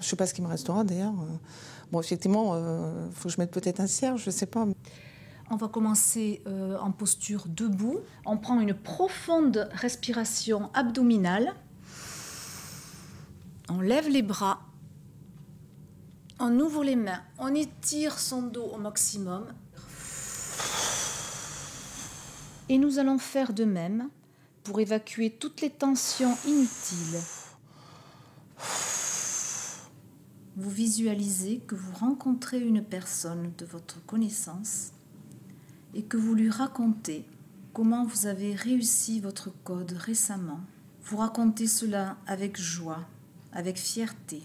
Je ne sais pas ce qui me restera d'ailleurs. Bon, effectivement, il faut que je mette peut-être un cierge, je ne sais pas. On va commencer en posture debout. On prend une profonde respiration abdominale. On lève les bras. On ouvre les mains. On étire son dos au maximum. Et nous allons faire de même pour évacuer toutes les tensions inutiles. Vous visualisez que vous rencontrez une personne de votre connaissance et que vous lui racontez comment vous avez réussi votre code récemment. Vous racontez cela avec joie, avec fierté.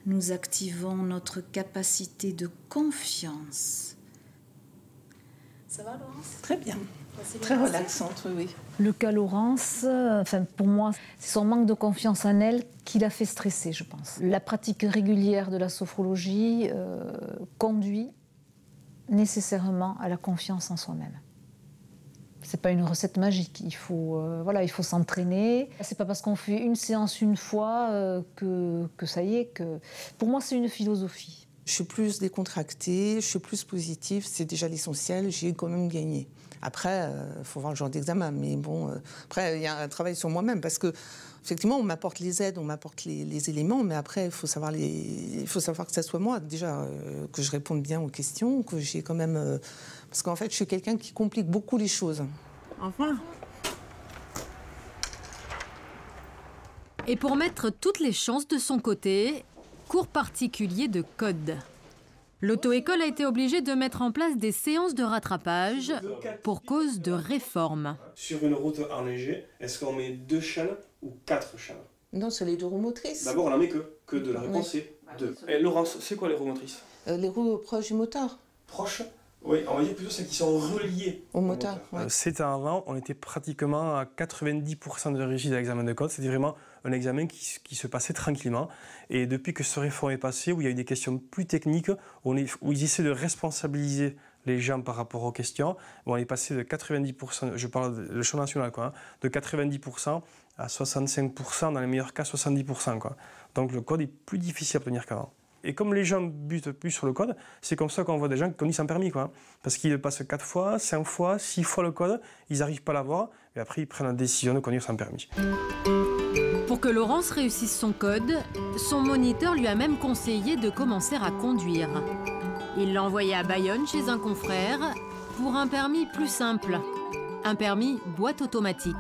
Nous activons notre capacité de confiance. Ça va, Laurence? Très bien. Très relaxante, oui. Le cas Laurence, pour moi, c'est son manque de confiance en elle qui l'a fait stresser, je pense. La pratique régulière de la sophrologie conduit nécessairement à la confiance en soi-même. C'est pas une recette magique. Il faut s'entraîner. C'est pas parce qu'on fait une séance une fois que ça y est. Pour moi, c'est une philosophie. Je suis plus décontractée, je suis plus positive, c'est déjà l'essentiel, j'ai quand même gagné. Après, il faut voir le genre d'examen, mais bon, après, il y a un travail sur moi-même, parce que, effectivement, on m'apporte les aides, on m'apporte les éléments, mais après, il faut savoir que ça soit moi, déjà, que je réponde bien aux questions, que j'ai quand même... parce qu'en fait, je suis quelqu'un qui complique beaucoup les choses. Au revoir. Et pour mettre toutes les chances de son côté, cours particulier de code. L'auto-école a été obligée de mettre en place des séances de rattrapage pour cause de réforme. Sur une route enneigée, est-ce qu'on met 2 chaînes ou 4 chaînes? Non, c'est les 2 roues motrices. D'abord, on n'en met que 2. La réponse est 2. Et Laurence, c'est quoi les roues motrices? Les roues proches du moteur. Proches? Oui, on va dire plutôt celles qui sont reliées au moteur. Ouais. C'était avant, on était pratiquement à 90% de réussite à l'examen de code. C'était vraiment un examen qui se passait tranquillement. Et depuis que ce réforme est passé, où il y a eu des questions plus techniques, où ils essaient de responsabiliser les gens par rapport aux questions, on est passé de 90%, je parle de champ national, de 90% à 65%, dans les meilleurs cas 70%. Donc le code est plus difficile à obtenir qu'avant. Et comme les gens butent plus sur le code, c'est comme ça qu'on voit des gens qui conduisent sans permis. Parce qu'ils passent 4 fois, 5 fois, 6 fois le code, ils n'arrivent pas à l'avoir, et après ils prennent la décision de conduire sans permis. Pour que Laurence réussisse son code, son moniteur lui a même conseillé de commencer à conduire. Il l'a envoyé à Bayonne chez un confrère pour un permis plus simple, un permis boîte automatique.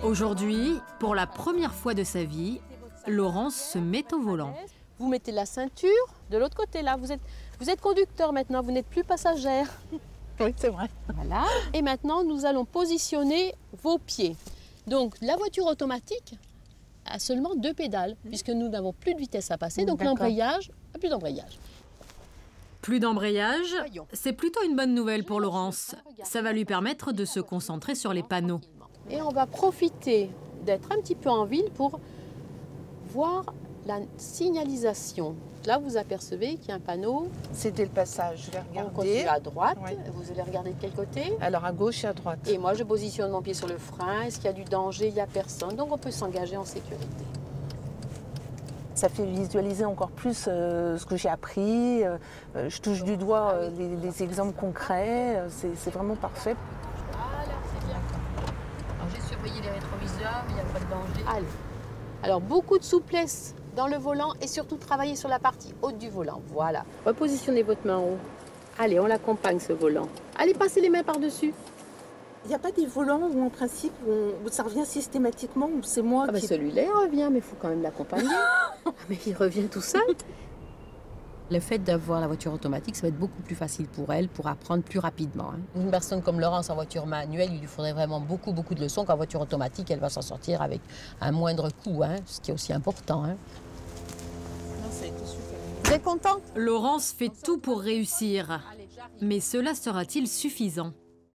Aujourd'hui, pour la première fois de sa vie, Laurence se met au volant. Vous mettez la ceinture de l'autre côté, là. Vous êtes conducteur maintenant, vous n'êtes plus passagère. Oui, c'est vrai. Voilà. Et maintenant, nous allons positionner vos pieds. Donc, la voiture automatique a seulement 2 pédales, puisque nous n'avons plus de vitesse à passer. Donc, l'embrayage, plus d'embrayage. Plus d'embrayage, c'est plutôt une bonne nouvelle pour Laurence. Ça va lui permettre de se concentrer sur les panneaux. Et on va profiter d'être un petit peu en ville pour voir la signalisation. Là, vous apercevez qu'il y a un panneau. C'était le passage. Je vais regarder. On continue à droite. Ouais. Vous allez regarder de quel côté? Alors à gauche et à droite. Et moi, je positionne mon pied sur le frein. Est-ce qu'il y a du danger? Il n'y a personne. Donc, on peut s'engager en sécurité. Ça fait visualiser encore plus ce que j'ai appris. Je touche du doigt les exemples concrets. C'est vraiment parfait. Voilà, c'est bien. Alors, j'ai surveillé les rétroviseurs, mais il n'y a pas de danger. Allez. Alors, beaucoup de souplesse dans le volant et surtout travailler sur la partie haute du volant. Voilà. Repositionnez votre main en haut. Allez, on l'accompagne ce volant. Allez, passez les mains par-dessus. Il n'y a pas des volants où en principe où ça revient systématiquement, où c'est moi qui... Celui-là il revient, mais il faut quand même l'accompagner. Mais il revient tout seul. Le fait d'avoir la voiture automatique, ça va être beaucoup plus facile pour elle, pour apprendre plus rapidement. Une personne comme Laurence en voiture manuelle, il lui faudrait vraiment beaucoup de leçons. Qu'en voiture automatique, elle va s'en sortir avec un moindre coût, ce qui est aussi important. Non, ça a été super. Vous êtes contente? Laurence fait tout pour réussir. Mais cela sera-t-il suffisant?